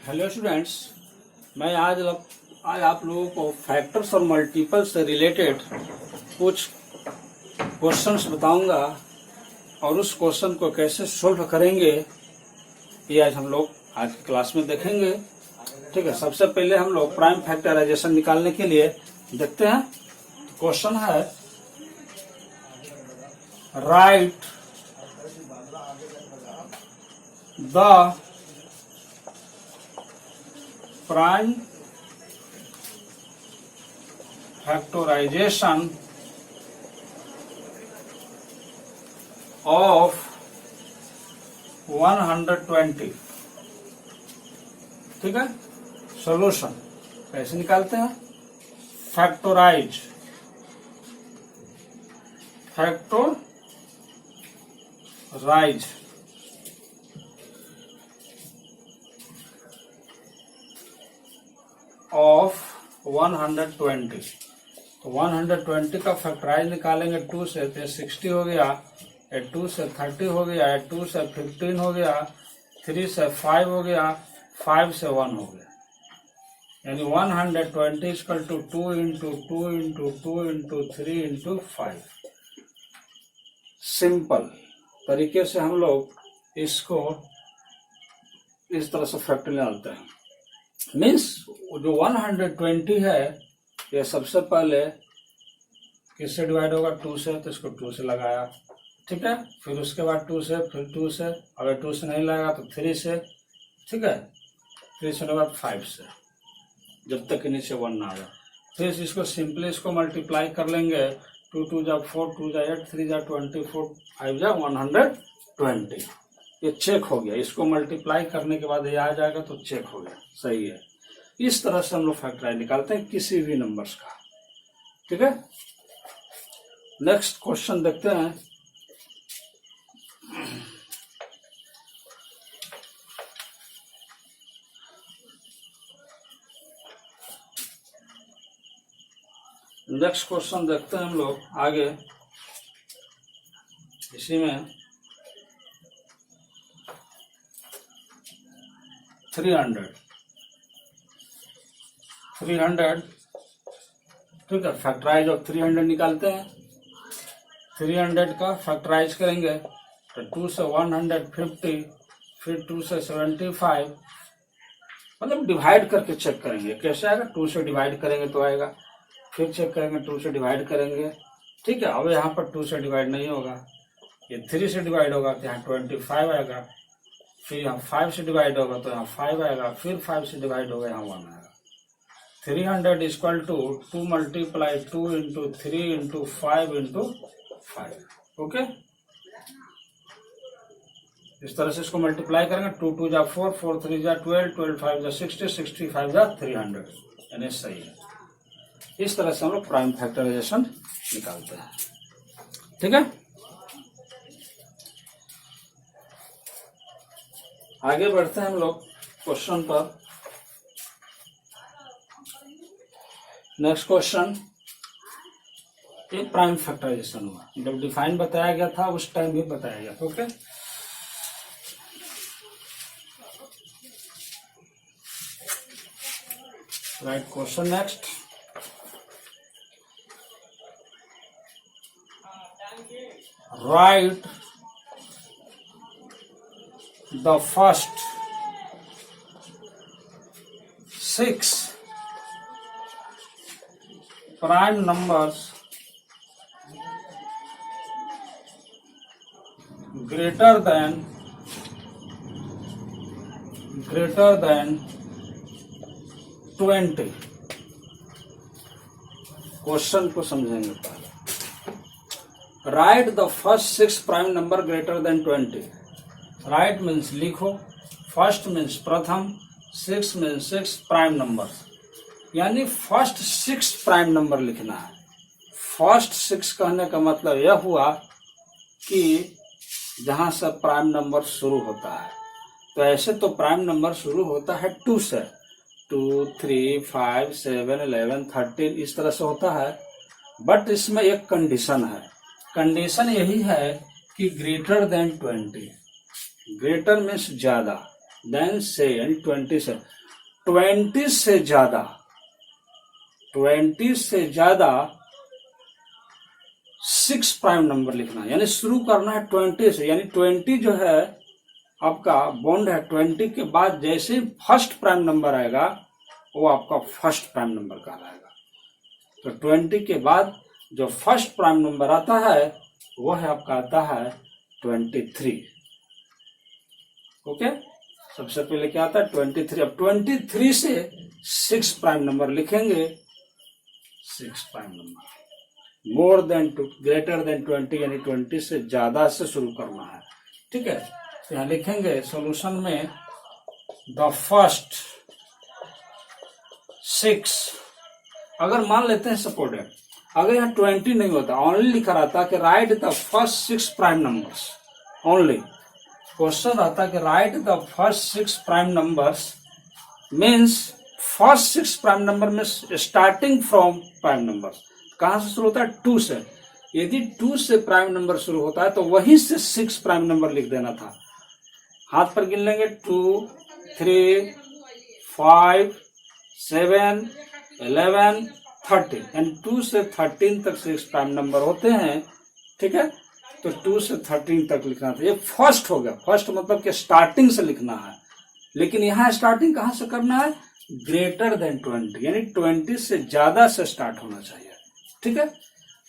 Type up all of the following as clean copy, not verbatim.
Hello students, मैं आज आप लोगों को फैक्टर्स और मल्टीपल से रिलेटेड कुछ क्वेश्चंस बताऊंगा और उस क्वेश्चन को कैसे सोल्व करेंगे ये आज हम लोग आज की क्लास में देखेंगे। ठीक है, सबसे पहले हम लोग प्राइम फैक्टराइजेशन निकालने के लिए देखते हैं। क्वेश्चन है right the prime factorization of 120। ठीक है, सॉल्यूशन कैसे निकालते हैं? Factorise of 120। तो 120 का फैक्टराइज निकालेंगे 2 से तो 60 हो गया, 2 से 30 हो गया, 2 से 15 हो गया, 3 से 5 हो गया, 5 से 1 हो गया, यानी 120 equal to 2 into 2 into 2 into 3 into 5। Simple तरीके से हम लोग इसको इस तरह से फैक्टर निकालते हैं। मीन्स जो 120 है ये सबसे पहले किससे डिवाइड होगा? 2 से, तो इसको 2 से लगाया। ठीक है, फिर उसके बाद 2 से, फिर 2 से, अगर 2 से नहीं लगाया तो 3 से। ठीक है, 3 से बाद 5 से, जब तक कि नीचे 1 ना आया। फिर इसको सिंपली इसको मल्टीप्लाई कर लेंगे। 2 2 जा 4, 2 जा 8, 3 जा 24, 5 जा 120। ये चेक हो गया। इसको मल्टीप्लाई करने के बाद ये आ जाएगा तो चेक हो गया, सही है। इस तरह से हम लोग फैक्टराइज निकालते हैं किसी भी नंबर्स का। ठीक है, नेक्स्ट क्वेश्चन देखते हैं। नेक्स्ट क्वेश्चन देखते हैं हम लोग आगे। इसी में 300। ठीक है, फैक्टराइज ऑफ 300 निकालते हैं। 300 का फैक्टराइज करेंगे तो 2 से 150, फिर 2 से 75, मतलब डिवाइड करके चेक करेंगे कैसे आएगा। 2 से डिवाइड करेंगे तो आएगा, फिर चेक करेंगे 2 से डिवाइड करेंगे। ठीक है, अब यहाँ पर 2 से डिवाइड नहीं होगा, ये 3 से डिवाइड होगा तो यहाँ 25 आएगा, फिर यहाँ 5 से डिवाइड होगा तो यहाँ 5 आएगा, फिर 5 से डिवाइड होगा यहाँ 1 आएगा। 300 equal to 2 multiply 2 into 3 into 5 into 5। Okay, इस तरह से इसको मल्टीप्लाई करेंगे। 2 2 जा 4, 4 3 जा 12, 12 5 जा 60, 65 जा 300, यानी सही है। इस तरह से हम लोग प्राइम फैक्टराइजेशन निकालते हैं। ठीक है, आगे बढ़ते हैं हम लोग क्वेश्चन पर। नेक्स्ट क्वेश्चन, एक प्राइम फैक्टराइजेशन हुआ। जब डिफाइन बताया गया था उस टाइम भी बताया गया था। Okay, right question. Next, right the first 6 prime numbers greater than 20। Question को समझेंगे पहले। Right the first 6 prime number greater than 20। Right means लिखो, फर्स्ट मीन्स प्रथम, 6 मीन्स 6 प्राइम नंबर, यानी फर्स्ट 6 प्राइम नंबर लिखना है। फर्स्ट 6 कहने का मतलब यह हुआ कि जहां से प्राइम नंबर शुरू होता है। तो ऐसे तो प्राइम नंबर शुरू होता है 2 से, 2 3 5 7 11 13 इस तरह से होता है। बट इसमें एक कंडीशन है। कंडीशन यही है कि ग्रेटर देन 20। ग्रेटर मीन्स ज्यादा, देन से यानी 20 से। 20 से ज्यादा 6 प्राइम नंबर लिखना है, यानी शुरू करना है 20 से, यानी 20 जो है आपका बॉन्ड है, 20 के बाद जैसे ही फर्स्ट प्राइम नंबर आएगा वो आपका फर्स्ट प्राइम नंबर कहलाएगा। तो 20 के बाद जो फर्स्ट प्राइम नंबर आता है वो है आपका आता है 23। ओके, सबसे पहले क्या आता है 23। अब 23 से 6 प्राइम नंबर लिखेंगे, 6 prime number more than greater than 20, यानी 20 से ज्यादा से शुरू करना है। ठीक है, तो यहां लिखेंगे सॉल्यूशन में द फर्स्ट 6, अगर मान लेते हैं सपोर्टेड, अगर यहाँ 20 नहीं होता, ओनली लिखा रहता कि right the first 6 prime numbers, only question रहता कि right the first 6 prime numbers, means first 6 prime number में स्टार्टिंग फ्रॉम प्राइम नंबर्स, कहां से शुरू होता है 2 से। यदि 2 से प्राइम नंबर शुरू होता है तो वहीं से 6 प्राइम नंबर लिख देना था। हाथ पर गिन लेंगे 2, 3, 5, 7, 11, 13, एंड 2 से 13 तक 6 प्राइम नंबर होते हैं। ठीक है, तो 2 से 13 तक लिखना था। ये फर्स्ट हो गया, फर्स्ट मतलब कि स्टार्टिंग से लिखना है, लेकिन यहाँ स्टार्टिंग कहां से करना है, ग्रेटर देन 20, यानी 20 से ज्यादा से स्टार्ट होना चाहिए। ठीक है,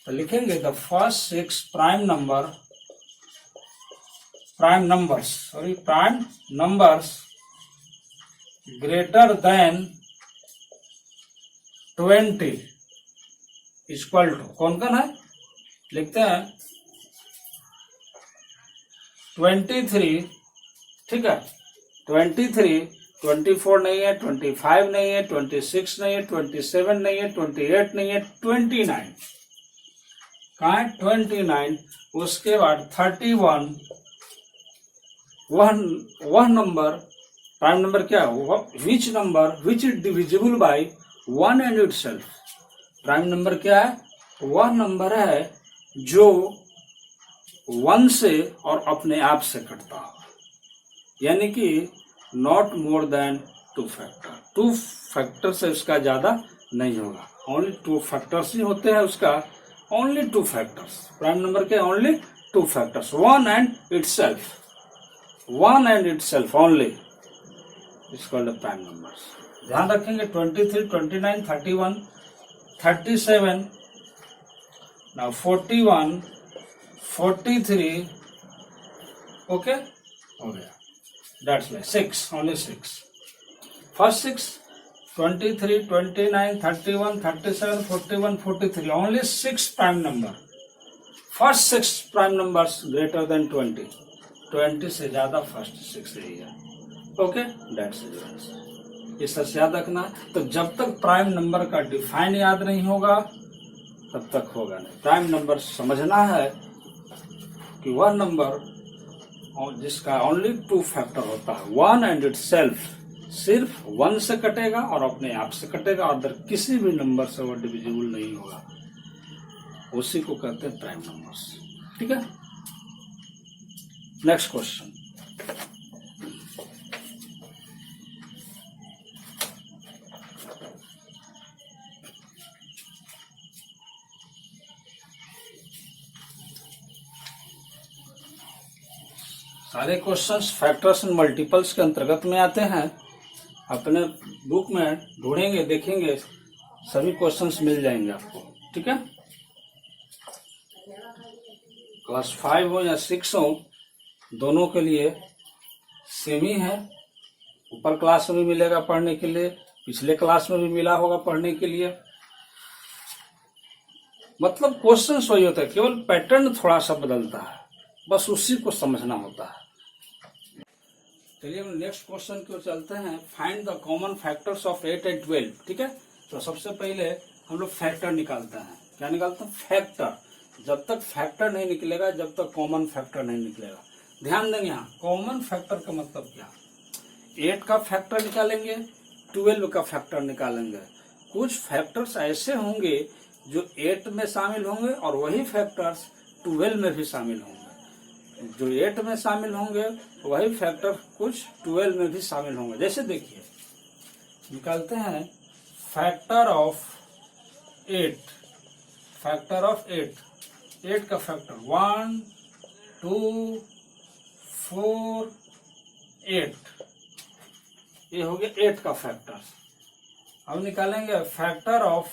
तो लिखेंगे the first 6 prime numbers greater than 20 equal to, कौन है लिखते हैं 23। ठीक है, 23, 24 नहीं है, 25 नहीं है, 26 नहीं है, 27 नहीं है, 28 नहीं है, 29 कहाँ है 29। उसके बाद 31, वह नंबर प्राइम नंबर क्या है, which number which is divisible by 1 and itself. Prime number क्या है, वह नंबर है जो 1 से और अपने आप से कटता हो, यानी कि not more than 2 factor. 2 factor से उसका ज्यादा नहीं होगा, ओनली 2 फैक्टर्स ही होते हैं उसका, ओनली 2 फैक्टर्स। प्राइम नंबर के only 2 factors, 1 and itself, 1 and itself only is called prime numbers. ध्यान रखेंगे 23, 29, 31, 37, नाउ 41, 43, ओके हो गया। That's like 6, only 6. First 6, 23, 29, 31, 37, 41, 43. Only 6 prime number. First 6 prime numbers greater than 20. 20 से ज्यादा first 6 ही है. Okay? That's the answer. इससे याद रखना, तो जब तक प्राइम नंबर का डिफाइन याद नहीं होगा तब तक होगा नहीं। प्राइम नंबर समझना है कि वह नंबर और जिसका ओनली 2 फैक्टर होता है, 1 एंड इटसेल्फ, सिर्फ 1 से कटेगा और अपने आप से कटेगा, अदर किसी भी नंबर से वो डिविजिबल नहीं होगा, उसी को कहते हैं प्राइम नंबर्स। ठीक है, नेक्स्ट क्वेश्चन। सारे क्वेश्चंस फैक्टर्स एंड मल्टीपल्स के अंतर्गत में आते हैं। अपने बुक में ढूंढेंगे, देखेंगे, सभी क्वेश्चंस मिल जाएंगे आपको। ठीक है, क्लास 5 हो या 6 हो, दोनों के लिए सेम ही है। ऊपर क्लास में भी मिलेगा पढ़ने के लिए, पिछले क्लास में भी मिला होगा पढ़ने के लिए। मतलब क्वेश्चंस वही होता है, केवल पैटर्न थोड़ा सा बदलता है, बस उसी को समझना होता है। चलिए हम नेक्स्ट क्वेश्चन की ओर चलते हैं। Find the common factors of 8 and 12। ठीक है, तो सबसे पहले हम लोग फैक्टर निकालते हैं। क्या निकालते हैं, फैक्टर। जब तक फैक्टर नहीं निकलेगा, जब तक कॉमन फैक्टर नहीं निकलेगा। ध्यान देंगे, यहाँ कॉमन फैक्टर का मतलब क्या, 8 का फैक्टर निकालेंगे, 12 का फैक्टर निकालेंगे। कुछ फैक्टर्स ऐसे होंगे जो 8 में शामिल होंगे और वही फैक्टर्स 12 में भी शामिल होंगे। जो 8 में शामिल होंगे वही फैक्टर कुछ 12 में भी शामिल होंगे। जैसे देखिए निकालते हैं फैक्टर ऑफ 8, फैक्टर ऑफ 8 का फैक्टर 1 2 4 8, ये हो गया 8 का फैक्टर। अब निकालेंगे फैक्टर ऑफ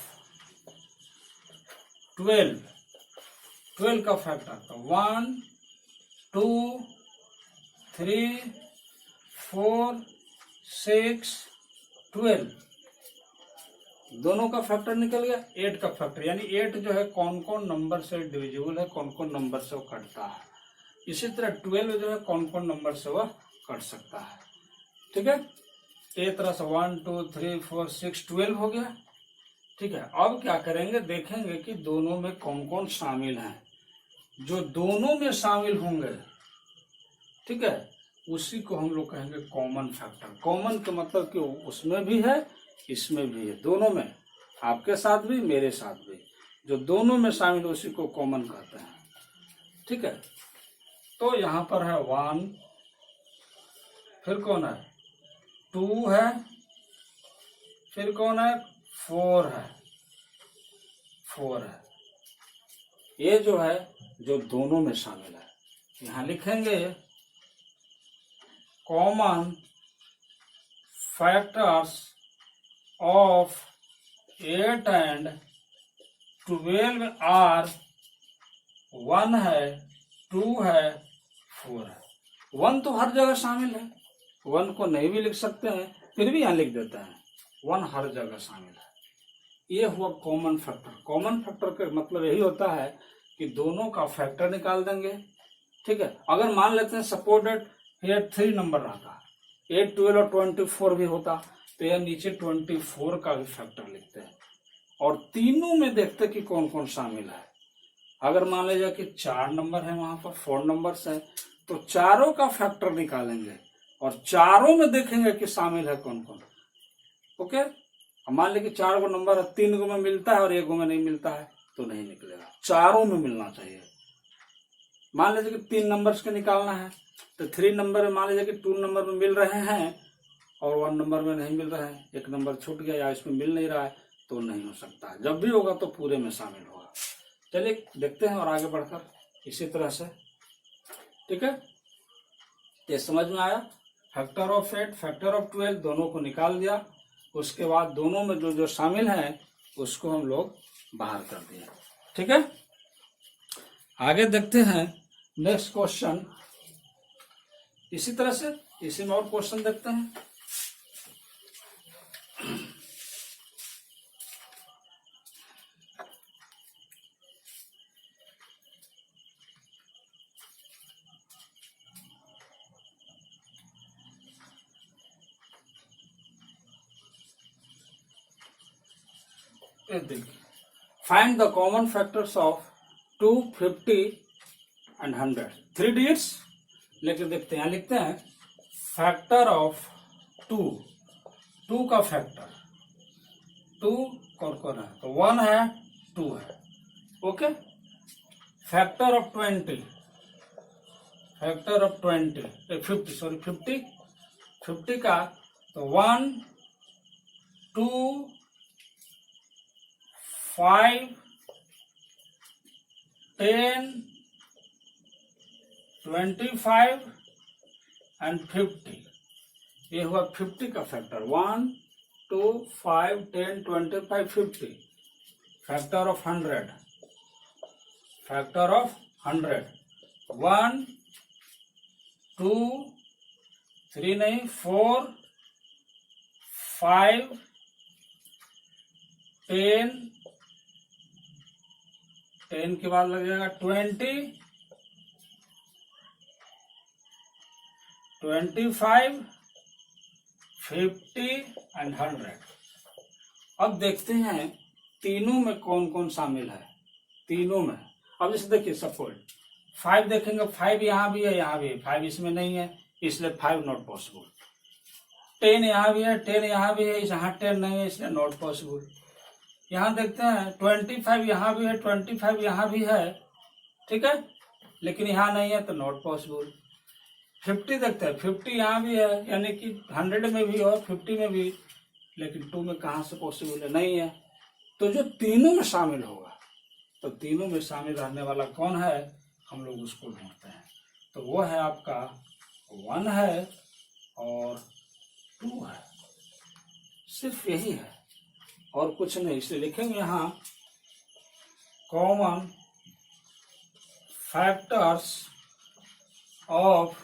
12 का फैक्टर, तो 1 2 3 4 6 12, दोनों का फैक्टर निकल गया। 8 का फैक्टर यानी 8 जो है कौन कौन नंबर से डिविजिबल है, कौन कौन नंबर से वो कटता है। इसी तरह 12 जो है कौन कौन नंबर से वह कट सकता है। ठीक है, एक तरह से 1 2 3 4 6 12 हो गया। ठीक है, अब क्या करेंगे, देखेंगे कि दोनों में कौन कौन शामिल हैं। जो दोनों में शामिल होंगे, ठीक है, उसी को हम लोग कहेंगे कॉमन फैक्टर। कॉमन का मतलब कि उसमें भी है इसमें भी है, दोनों में, आपके साथ भी मेरे साथ भी, जो दोनों में शामिल उसी को कॉमन कहते हैं। ठीक है, तो यहां पर है 1, फिर कौन है 2 है, फिर कौन है 4 है, 4 है। ये जो है जो दोनों में शामिल है, यहां लिखेंगे common factors of 8 and 12 are 1 है, 2 है, 4 है। 1 तो हर जगह शामिल है, 1 को नहीं भी लिख सकते हैं, फिर भी यहां लिख देते हैं 1 हर जगह शामिल है। ये हुआ कॉमन फैक्टर। कॉमन फैक्टर का मतलब यही होता है कि दोनों का फैक्टर निकाल देंगे। ठीक है, अगर मान लेते हैं सपोर्टेड हियर 3 नंबर रहता, 8 12 और 24 भी होता, तो यह नीचे 24 का भी फैक्टर लिखते हैं और तीनों में देखते कि कौन कौन शामिल है। अगर मान लीजिए कि 4 नंबर है, वहां पर 4 नंबर्स है, तो चारों का फैक्टर निकालेंगे और चारों में देखेंगे कि शामिल है कौन कौन। ओके, मान लीजिए कि 4 गो नंबर है, 3 गो में मिलता है और 1 गो में नहीं मिलता है, तो नहीं निकलेगा, चारों में मिलना चाहिए। मान लीजिए कि 3 नंबर्स के निकालना है, तो 3 नंबर में मान लीजिए कि 2 नंबर में मिल रहे हैं और 1 नंबर में नहीं मिल रहे हैं, 1 नंबर छूट गया या इसमें मिल नहीं रहा है, तो नहीं हो सकता है। जब भी होगा तो पूरे में शामिल होगा। चलिए देखते हैं और आगे बढ़कर इसी तरह से। ठीक है, ये समझ में आया। फैक्टर ऑफ 8, फैक्टर ऑफ 12 दोनों को निकाल दिया, उसके बाद दोनों में जो जो शामिल हैं उसको हम लोग बाहर कर दिए। ठीक है, आगे देखते हैं नेक्स्ट क्वेश्चन। इसी तरह से इसी में और क्वेश्चन देखते हैं। Find the common factors of 2, 50 and 100। 3 digits लेके देखते हैं। यहां लिखते हैं फैक्टर ऑफ 2 का फैक्टर 2 कौन है, तो 1 है, 2 है। Okay, factor of 20, factor of 50 का, तो 1 2 5 10 25 एंड 50। ये हुआ 50 का factor, 1 2 5 10 25 50। Factor of 100, factor of 100 1 2 3 नहीं 4 5 10 के बाद लग जाएगा 20 25 50 एंड 100। अब देखते हैं तीनों में कौन कौन शामिल है। तीनों में, अब जैसे देखिए सपोज 5 देखेंगे, 5 यहाँ भी है, यहाँ भी है, 5 इसमें नहीं है, इसलिए 5 नॉट पॉसिबल। 10 यहाँ भी है, 10 यहाँ भी है, यहाँ 10 नहीं है, इसलिए नॉट पॉसिबल। यहाँ देखते हैं 25 यहाँ भी है, 25 यहाँ भी है, ठीक है, लेकिन यहाँ नहीं है, तो नॉट पॉसिबल। 50 देखते हैं, 50 यहाँ भी है, यानी कि 100 में भी और 50 में भी, लेकिन 2 में कहाँ से पॉसिबल है, नहीं है। तो जो तीनों में शामिल होगा, तो तीनों में शामिल रहने वाला कौन है, हम लोग उसको ढूंढते हैं। तो वो है आपका 1 है और 2 है, सिर्फ यही है और कुछ नहीं। इसलिए लिखेंगे यहाँ common factors of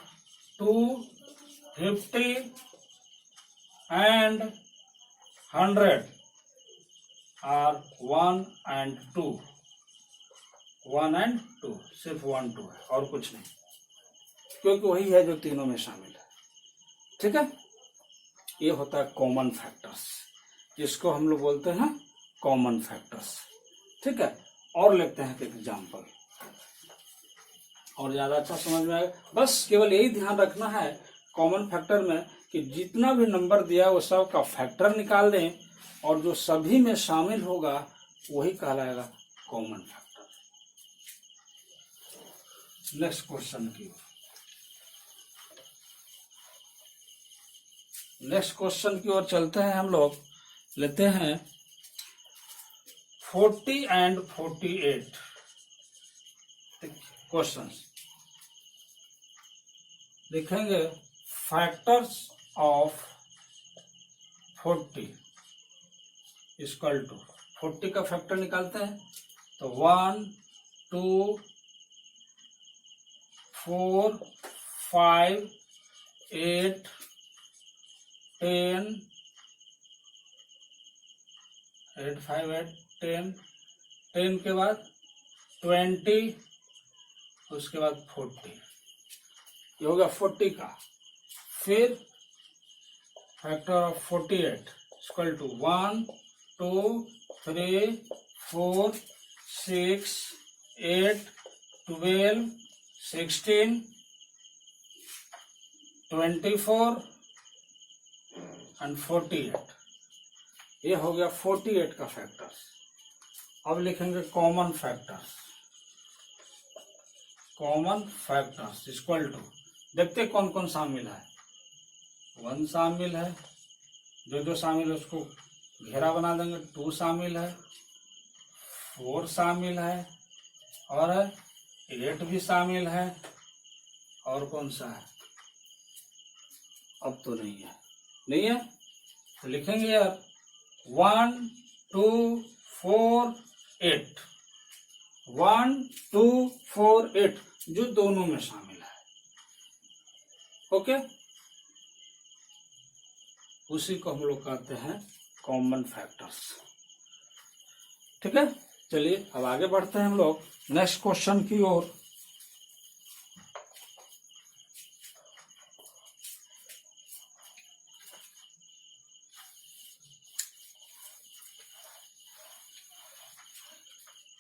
250 and 100 are 1 and 2, 1 and 2, सिर्फ 1 2 है और कुछ नहीं, क्योंकि वही है जो तीनों में शामिल है। ठीक है, ये होता है कॉमन फैक्टर्स, जिसको हम लोग बोलते हैं कॉमन फैक्टर्स। ठीक है, और लेते हैं एग्जाम्पल, और ज्यादा अच्छा समझ में आएगा। बस केवल यही ध्यान रखना है कॉमन फैक्टर में कि जितना भी नंबर दिया वो सब का फैक्टर निकाल दें, और जो सभी में शामिल होगा वही कहलाएगा कॉमन फैक्टर। नेक्स्ट क्वेश्चन की ओर, नेक्स्ट क्वेश्चन की ओर चलते हैं हम लोग। लेते हैं 40 and 48 क्वेश्चन। लिखेंगे फैक्टर्स ऑफ 40 इक्वल टू 40 का फैक्टर निकालते हैं, तो 1 2 4 5 8 10 8 5 8 10 10 के बाद 20, उसके बाद 40, ये हो गया 40 का। फिर factor of 48 equal to 1 2 3 4 6 8 12 16 24 and 48, ये हो गया 48 का फैक्टर्स। अब लिखेंगे common factors, common factors equal to, देखते कौन कौन शामिल है। 1 शामिल है, जो शामिल है उसको घेरा बना देंगे। 2 शामिल है, 4 शामिल है, और 8 भी शामिल है, और कौन सा है, अब तो नहीं है, नहीं है तो लिखेंगे यार 1 2 4 8, 1 2 4 8 जो दोनों में शामिल है। ओके, उसी को हम लोग कहते हैं कॉमन फैक्टर्स। ठीक है, चलिए अब आगे बढ़ते हैं हम लोग नेक्स्ट क्वेश्चन की ओर।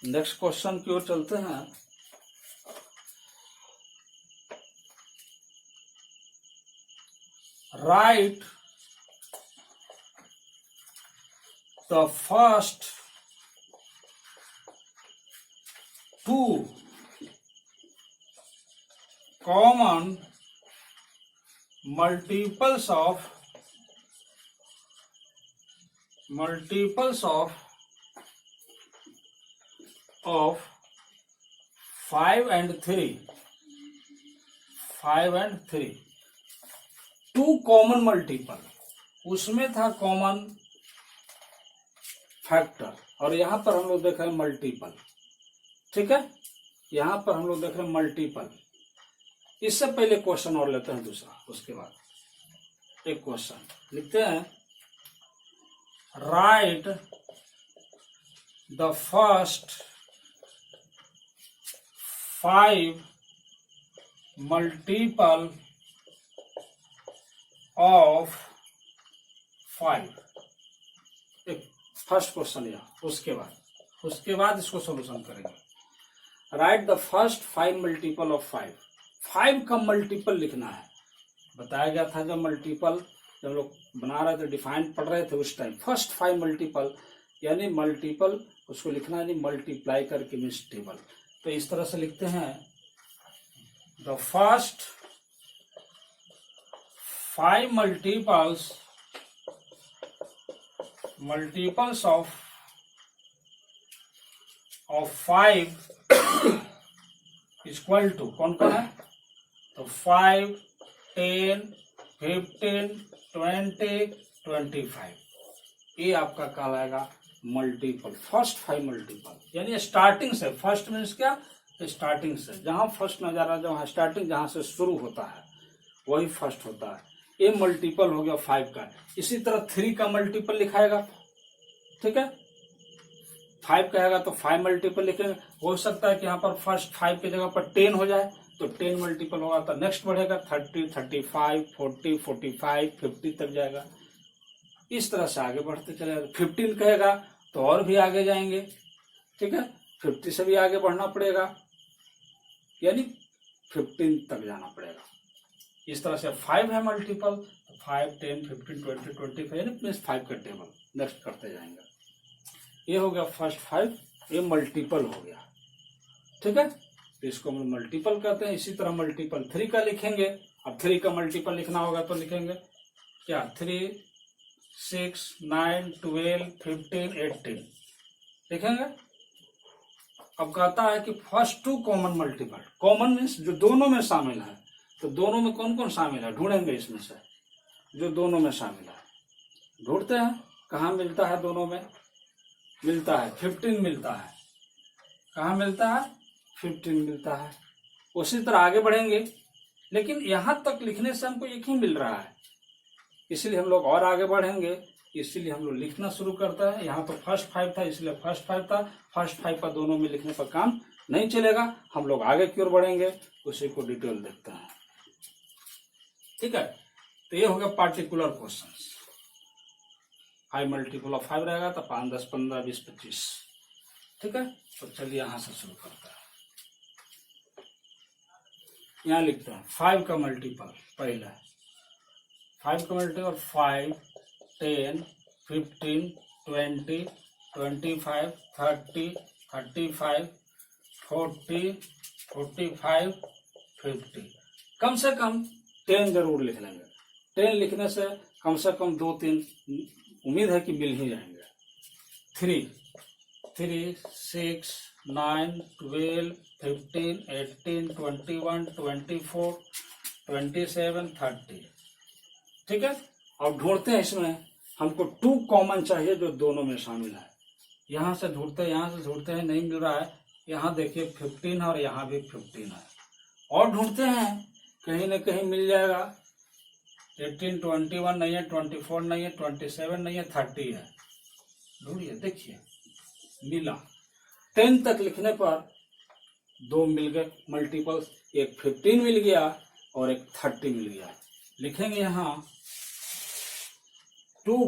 नेक्स्ट क्वेश्चन की ओर चलते हैं। Right the first 2 common multiples of 5 and 3, 5 and 3, 2 common multiple, उसमें था कॉमन फैक्टर, और यहां पर हम लोग देख रहे हैं मल्टीपल। ठीक है, यहां पर हम लोग देख रहे हैं मल्टीपल। इससे पहले क्वेश्चन और लेते हैं दूसरा, उसके बाद एक क्वेश्चन लिखते हैं। Right the first 5 multiple of 5, एक फर्स्ट क्वेश्चन या उसके बाद इसको सॉल्यूशन करेंगे। Right the first 5 multiple of 5, 5 का मल्टीपल लिखना है। बताया गया था जब मल्टीपल, जब लोग बना रहे थे, डिफाइन पढ़ रहे थे उस टाइम, फर्स्ट 5 मल्टीपल यानी मल्टीपल उसको लिखना है, मल्टीप्लाई करके मीन्स टेबल। तो इस तरह से लिखते हैं the first 5 multiples multiples of 5 equal to कौन कौन है, तो 5, 10, 15, 20, 25, ये आपका कहलाएगा मल्टीपल, फर्स्ट 5 मल्टीपल, यानी स्टार्टिंग से। फर्स्ट मीन्स क्या, स्टार्टिंग से, जहां फर्स्ट नजारा, जहां स्टार्टिंग जहां से शुरू होता है वही फर्स्ट होता है। ये मल्टीपल हो गया 5 का। इसी तरह 3 का मल्टीपल लिखाएगा, ठीक है। 5 कहेगा तो 5 मल्टीपल लिखेंगे। हो सकता है कि यहाँ पर फर्स्ट 5 की जगह पर 10 हो जाए, तो 10 मल्टीपल होगा, तो नेक्स्ट बढ़ेगा 30, 35, 40, 45, 50 तक जाएगा। इस तरह से आगे बढ़ते चले। 15 कहेगा तो और भी आगे जाएंगे, ठीक है। 50 से भी आगे बढ़ना पड़ेगा, यानी 15 तक जाना पड़ेगा। इस तरह से 5 है मल्टीपल, तो 5, 10, 15, 20, 25, यानी मीन्स 5 का टेबल नेक्स्ट करते जाएंगे। ये हो गया फर्स्ट 5, ये मल्टीपल हो गया, ठीक है। तो इसको हम मल्टीपल कहते हैं। इसी तरह मल्टीपल 3 का लिखेंगे। अब 3 का मल्टीपल लिखना होगा तो लिखेंगे क्या, 3, 6, 9, 12, 15, 18 लिखेंगे। अब कहता है कि first 2 common multiple, common means जो दोनों में शामिल है, तो दोनों में कौन कौन शामिल है ढूंढेंगे, इसमें से जो दोनों में शामिल है ढूंढते हैं। कहाँ मिलता है, दोनों में मिलता है 15 मिलता है। कहाँ मिलता है, 15 मिलता है। उसी तरह आगे बढ़ेंगे, लेकिन यहां तक लिखने से हमको एक ही मिल रहा है, इसलिए हम लोग और आगे बढ़ेंगे। इसीलिए हम लोग लिखना शुरू करते हैं। यहाँ तो फर्स्ट 5 था, इसलिए फर्स्ट 5 था। फर्स्ट 5 का दोनों में लिखने पर काम नहीं चलेगा, हम लोग आगे की ओर बढ़ेंगे, उसी को डिटेल देखते हैं, ठीक है। तो ये हो गया पार्टिकुलर क्वेश्चंस। 5 मल्टीपल ऑफ 5 रहेगा तो 5, 10, 15, 20, 25, ठीक है। तो चलिए यहां से शुरू करते हैं। यहां लिखते हैं 5 का मल्टीपल। पहला 5 का मल्टीपल 5, 10, 15, 20, 25, 30, 35, 40, 45, 50। कम से कम 10 जरूर लिख लेंगे। 10 लिखने से कम 2-3 उम्मीद है कि मिल ही जाएंगे। 3, 6, 9, 12, 15, 18, 21, 24, 27, 30, ठीक है। और ढूंढते हैं, इसमें हमको 2 कॉमन चाहिए जो दोनों में शामिल है। यहां से ढूंढते हैं, यहां से ढूंढते हैं, नहीं मिल रहा है। यहाँ देखिए 15 है और यहाँ भी 15 है। और ढूंढते हैं, कहीं ना कहीं मिल जाएगा। 18, 21 नहीं है, 24 नहीं है, 27 नहीं है, 30 है। ढूंढिए, देखिए मिला। 10 तक लिखने पर 2 मिल गए मल्टीपल्स, एक 15 मिल गया और एक 30 मिल गया। लिखेंगे यहाँ 2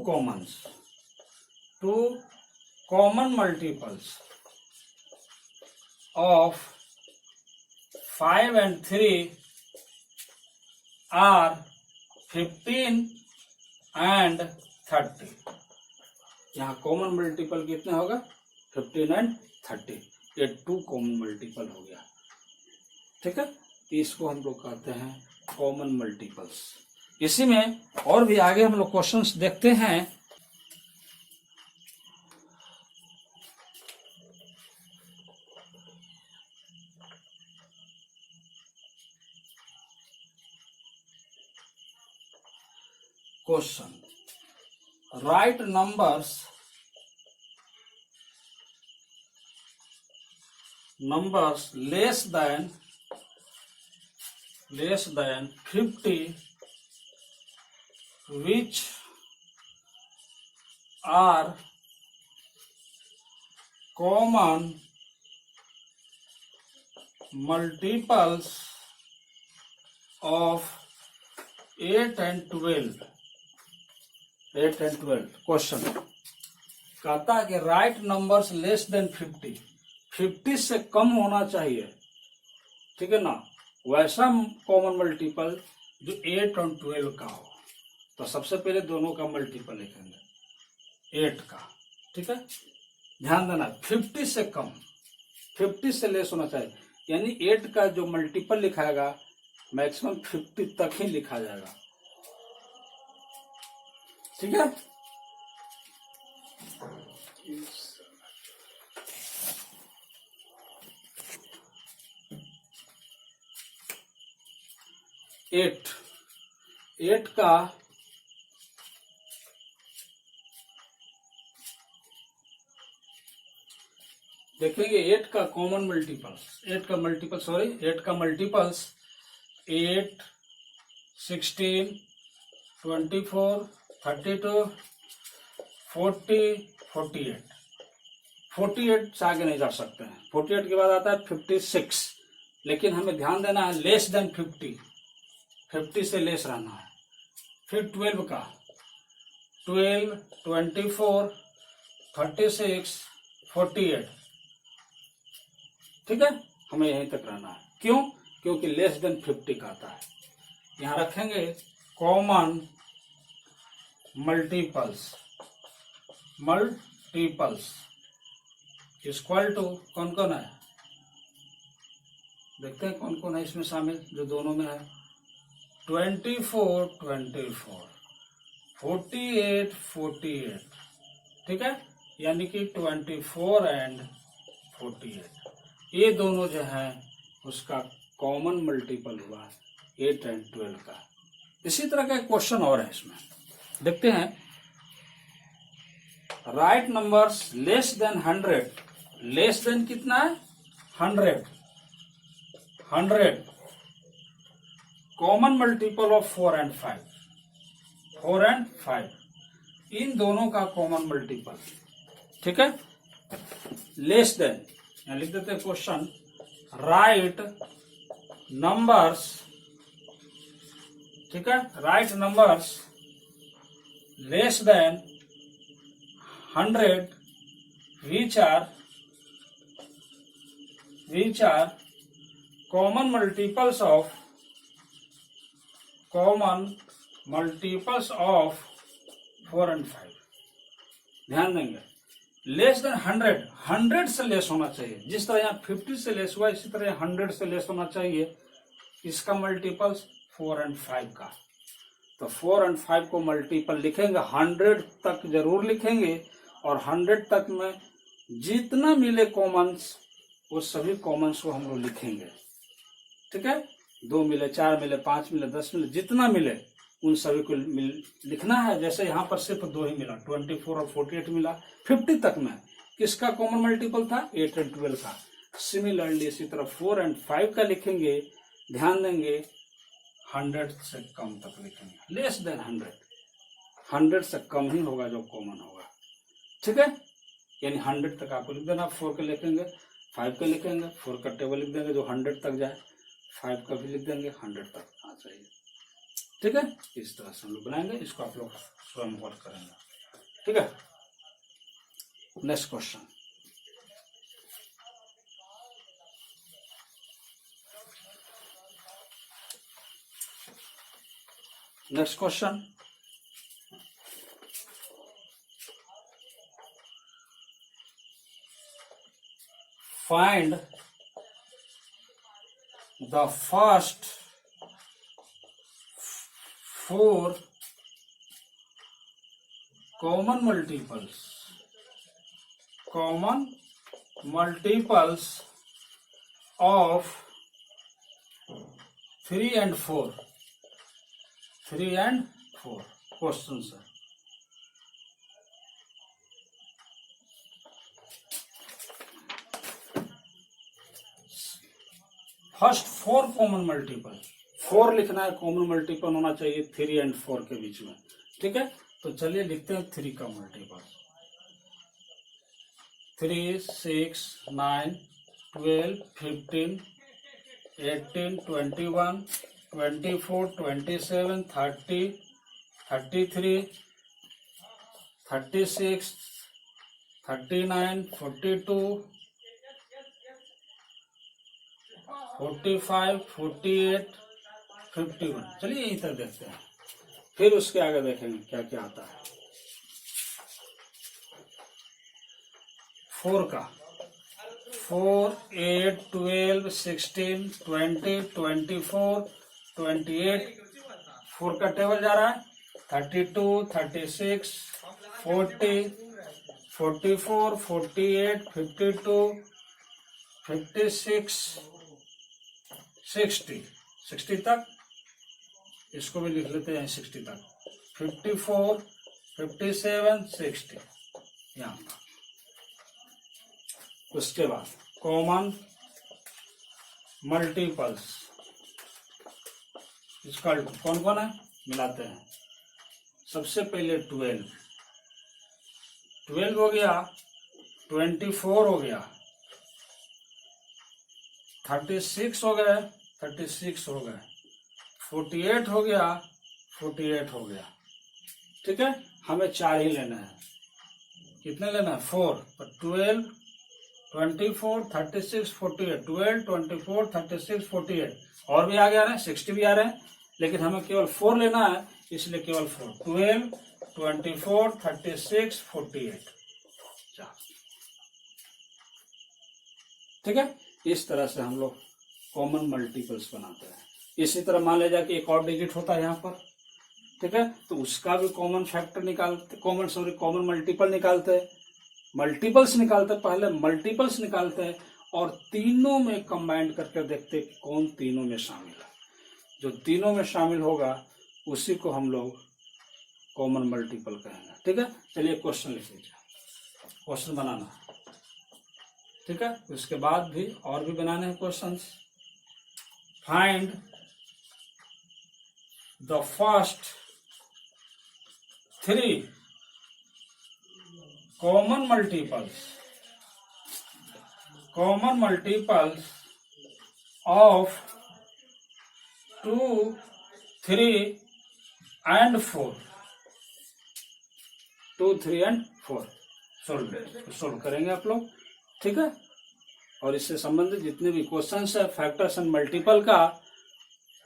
common multiples of 5 and 3 are 15 and 30। यहाँ कॉमन मल्टीपल कितने होगा, 15 and 30। ये 2 कॉमन मल्टीपल हो गया, ठीक है। इसको हम लोग कहते हैं कॉमन मल्टीपल्स। इसी में और भी आगे हम लोग क्वेश्चंस देखते हैं। Question, right numbers less than 50 which are common multiples of 8 and 12। Question कहता है कि राइट नंबर्स लेस देन 50 से कम होना चाहिए, ठीक है ना, वैसा कॉमन मल्टीपल जो 8 और 12 का हो। तो सबसे पहले दोनों का मल्टीपल लिखेंगे 8 का, ठीक है। ध्यान देना 50 से कम, 50 से लेस होना चाहिए, यानी 8 का जो मल्टीपल लिखाएगा मैक्सिमम 50 तक ही लिखा जाएगा, ठीक है। एट का देखेंगे, 8 का कॉमन मल्टीपल्स, 8 का मल्टीपल्स 8, 16, 24, 32, 40, 48। 48 से आगे नहीं जा सकते हैं। 48 के बाद आता है 56, लेकिन हमें ध्यान देना है लेस देन 50 से लेस रहना है। फिर 12 का 12, 24, 36, 48, ठीक है, हमें यहीं तक रहना है। क्यों? क्योंकि लेस देन 50 का आता है। यहां रखेंगे कॉमन मल्टीपल्स इक्वल टू कौन कौन है, देखते हैं कौन कौन है इसमें शामिल जो दोनों में है। 24, 24, 48, 48, ठीक है, यानी कि 24 एंड 48, ये दोनों जो है उसका कॉमन मल्टीपल हुआ 8 एंड 12 का। इसी तरह का एक क्वेश्चन और है इसमें, देखते हैं। Right numbers less than 100, less than कितना है 100 कॉमन मल्टीपल ऑफ 4 एंड 5, इन दोनों का कॉमन मल्टीपल, ठीक है, लेस देन, यहां लिख देते हैं क्वेश्चन। राइट नंबर्स, ठीक है, right numbers less than 100 which are common multiples of 4 and 5। ध्यान देंगे, लेस देन 100 से लेस होना चाहिए। जिस तरह यहाँ 50 से लेस हुआ, इसी तरह 100 से लेस होना चाहिए। इसका मल्टीपल्स 4 एंड 5 का, तो 4 एंड 5 को मल्टीपल लिखेंगे, 100 तक जरूर लिखेंगे, और 100 तक में जितना मिले कॉमन्स, वो सभी कॉमन्स को हम लोग लिखेंगे, ठीक है। 2 मिले, 4 मिले, 5 मिले, 10 मिले, जितना मिले उन सभी को लिखना है। जैसे यहाँ पर सिर्फ 2 ही मिला, 24 और 48 मिला। 50 तक में किसका कॉमन मल्टीपल था 8 एंड 12 का। सिमिलरली इसी तरह 4 एंड 5 का लिखेंगे, ध्यान देंगे 100 से कम तक लिखेंगे, लेस देन 100 से कम ही होगा जो कॉमन होगा, ठीक है। यानी 100 तक आपको लिख देना। 4 का लिखेंगे, 5 का लिखेंगे, 4 का टेबल लिख देंगे जो 100 तक जाए, 5 का भी लिख देंगे 100 तक आ चाहिए, ठीक है। इस तरह से हम लोग बनाएंगे, इसको आप लोग स्वयं वर्क करेंगे, ठीक है। Next question, find the first 4 common multiples of 3 and 4। Question sir, first 4 common multiple, 4 लिखना है, कॉमन मल्टीपल होना चाहिए 3 एंड 4 के बीच में, ठीक है। तो चलिए लिखते हैं 3 का मल्टीपल। 3, 6, 9, 12, 15, 18, 21, 24, 27, 30, 33, 36, 39, 42, 45, 48, 51। चलिए यहीं तक देखते हैं, फिर उसके आगे देखेंगे क्या क्या आता है। 4 का 4, 8, 12, 16, 20, 24, 28, 4 का टेबल जा रहा है 32, 36, 40, 44, 48, 52, 56, 60 तक, इसको भी लिख लेते हैं 60 तक, 54, 57, 60 यहाँ पर। उसके बाद कॉमन मल्टीपल्स, इसका कौन कौन है मिलाते हैं। सबसे पहले 12 हो गया, 24 हो गया, 36 हो गए, 36 हो गए, 48 हो गया, 48 हो गया। ठीक है, हमें 4 ही लेना है। कितने लेना है? 4। पर 12, 24, 36, 48, 12, 24, 36, 48 और भी आ गया ना, 60 भी आ रहे हैं, लेकिन हमें केवल 4 लेना है, इसलिए केवल 4। 12, 24, 36, 48। ठीक है, इस तरह से हम लोग कॉमन मल्टीपल्स बनाते हैं। इसी तरह मान लिया जाए कि एक और डिजिट होता है यहाँ पर, ठीक है, तो उसका भी कॉमन फैक्टर निकालते, कॉमन मल्टीपल निकालते हैं। मल्टीपल्स निकालते, पहले मल्टीपल्स निकालते हैं और तीनों में कंबाइंड करके देखते हैं कि कौन तीनों में शामिल है। जो तीनों में शामिल होगा उसी को हम लोग कॉमन मल्टीपल कहेंगे। ठीक है, चलिए क्वेश्चन लिख लीजिए, क्वेश्चन बनाना। ठीक है, उसके बाद भी और भी बनाने हैं questions. Find the first 3 common multiples of 2, 3 and 4. 2, 3 and 4 solve करेंगे आप लोग। ठीक है, और इससे संबंधित जितने भी क्वेश्चंस है फैक्टर्स एंड मल्टीपल का,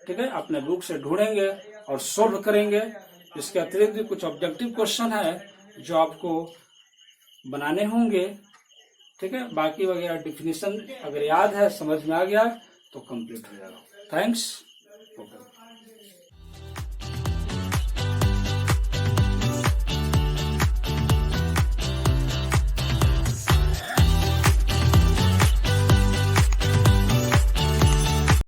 ठीक है, अपने बुक से ढूंढेंगे और सोल्व करेंगे। इसके अतिरिक्त भी कुछ ऑब्जेक्टिव क्वेश्चन है जो आपको बनाने होंगे। ठीक है, बाकी वगैरह डिफिनीशन अगर याद है, समझ में आ गया तो कंप्लीट हो जाएगा। थैंक्स। ओके।